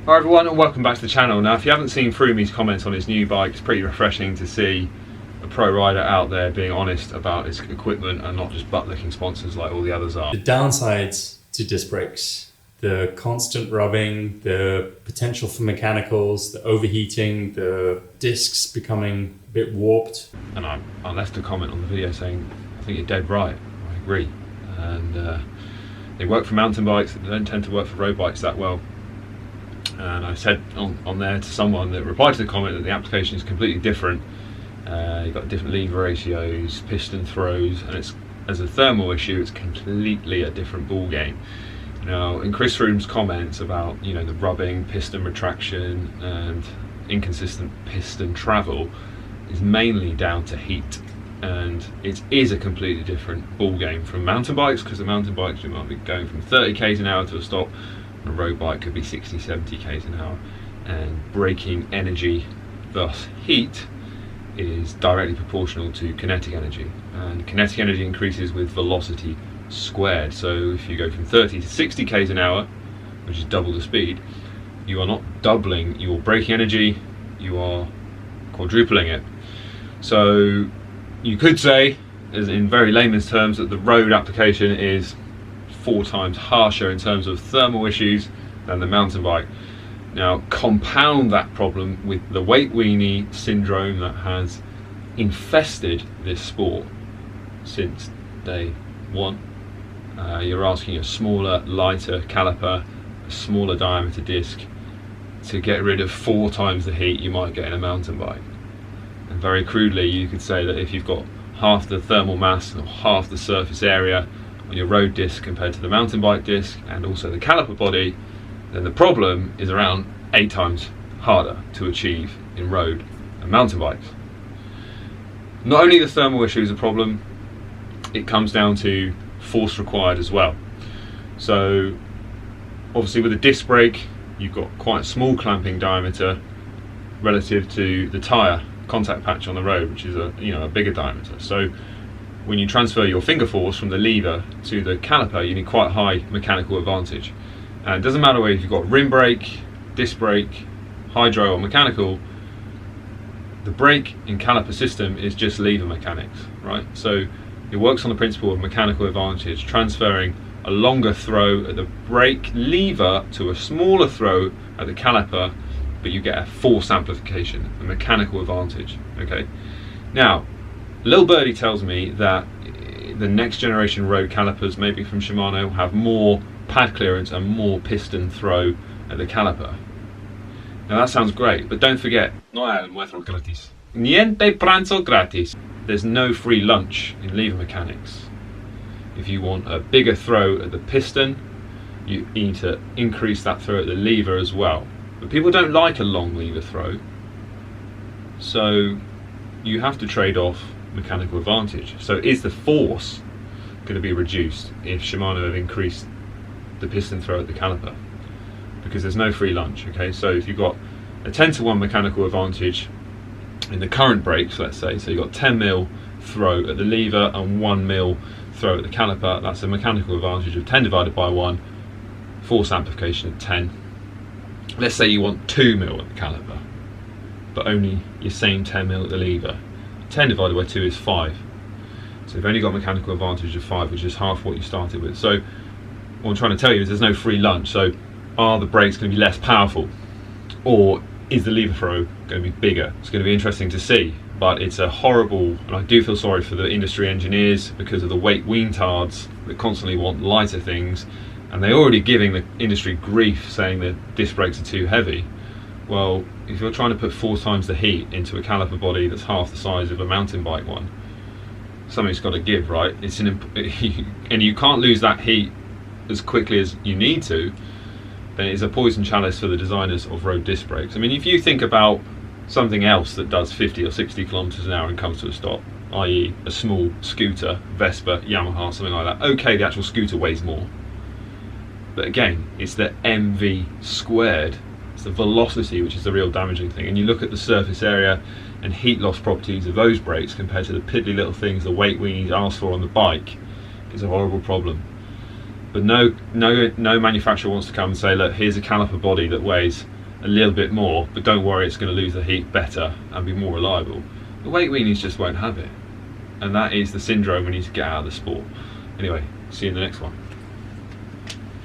Hi everyone and welcome back to the channel. Now if you haven't seen Froomey's comments on his new bike, it's pretty refreshing to see a pro rider out there being honest about his equipment and not just butt-licking sponsors like all the others are. The downsides to disc brakes, the constant rubbing, the potential for mechanicals, the overheating, the discs becoming a bit warped. And I left a comment on the video saying, I think you're dead right, I agree. And they work for mountain bikes, they don't tend to work for road bikes that well. And I said on there to someone that replied to the comment that the application is completely different. You've got different lever ratios, piston throws, and it's, as a thermal issue, it's completely a different ball game. Now, in Chris Froome's comments about the rubbing, piston retraction, and inconsistent piston travel is mainly down to heat, and it is a completely different ball game from mountain bikes, because the mountain bikes you might be going from 30 k's an hour to a stop. A road bike could be 60-70 k's an hour, and braking energy, thus heat, is directly proportional to kinetic energy, and kinetic energy increases with velocity squared. So if you go from 30 to 60 k's an hour, which is double the speed, you are not doubling your braking energy, you are quadrupling it. So you could say, as in very layman's terms, that the road application is 4 times harsher in terms of thermal issues than the mountain bike. Now compound that problem with the weight weenie syndrome that has infested this sport since day one. You're asking a smaller, lighter caliper, a smaller diameter disc to get rid of 4 times the heat you might get in a mountain bike. And very crudely you could say that if you've got half the thermal mass or half the surface area on your road disc compared to the mountain bike disc, and also the caliper body, then the problem is around 8 times harder to achieve in road and mountain bikes. Not only the thermal issue is a problem, it comes down to force required as well. So obviously with a disc brake you've got quite a small clamping diameter relative to the tyre contact patch on the road, which is a bigger diameter. So when you transfer your finger force from the lever to the caliper, you need quite high mechanical advantage. And it doesn't matter whether you've got rim brake, disc brake, hydro or mechanical, the brake and caliper system is just lever mechanics, right? So it works on the principle of mechanical advantage, transferring a longer throw at the brake lever to a smaller throw at the caliper, but you get a force amplification, a mechanical advantage, okay? Now, Lil Birdie tells me that the next generation road calipers, maybe from Shimano, have more pad clearance and more piston throw at the caliper. Now that sounds great, but don't forget, no hay almuerzo gratis. Niente pranzo gratis. There's no free lunch in lever mechanics. If you want a bigger throw at the piston, you need to increase that throw at the lever as well. But people don't like a long lever throw, so you have to trade off mechanical advantage. So is the force going to be reduced if Shimano have increased the piston throw at the caliper? Because there's no free lunch, okay? So if you've got a 10-to-1 mechanical advantage in the current brakes, let's say, so you've got 10 mil throw at the lever and 1 mil throw at the caliper, that's a mechanical advantage of 10 divided by 1, force amplification of 10. Let's say you want 2 mil at the caliper, but only your same 10 mil at the lever. 10 divided by 2 is 5. So you've only got mechanical advantage of 5, which is half what you started with. So what I'm trying to tell you is there's no free lunch. So are the brakes going to be less powerful? Or is the lever throw going to be bigger? It's going to be interesting to see. But it's a horrible, and I do feel sorry for the industry engineers because of the weight weantards that constantly want lighter things. And they're already giving the industry grief saying that disc brakes are too heavy. Well, if you're trying to put 4 times the heat into a caliper body that's half the size of a mountain bike one, something's got to give, right? And you can't lose that heat as quickly as you need to, then it's a poison chalice for the designers of road disc brakes. I mean, if you think about something else that does 50 or 60 kilometers an hour and comes to a stop, i.e. a small scooter, Vespa, Yamaha, something like that, okay, the actual scooter weighs more. But again, it's the MV squared. It's the velocity which is the real damaging thing. And you look at the surface area and heat loss properties of those brakes compared to the piddly little things the weight weenies ask for on the bike, is a horrible problem. But no manufacturer wants to come and say, look, here's a caliper body that weighs a little bit more, but don't worry, it's going to lose the heat better and be more reliable. The weight weenies just won't have it, and that is the syndrome we need to get out of the sport. Anyway, see you in the next one.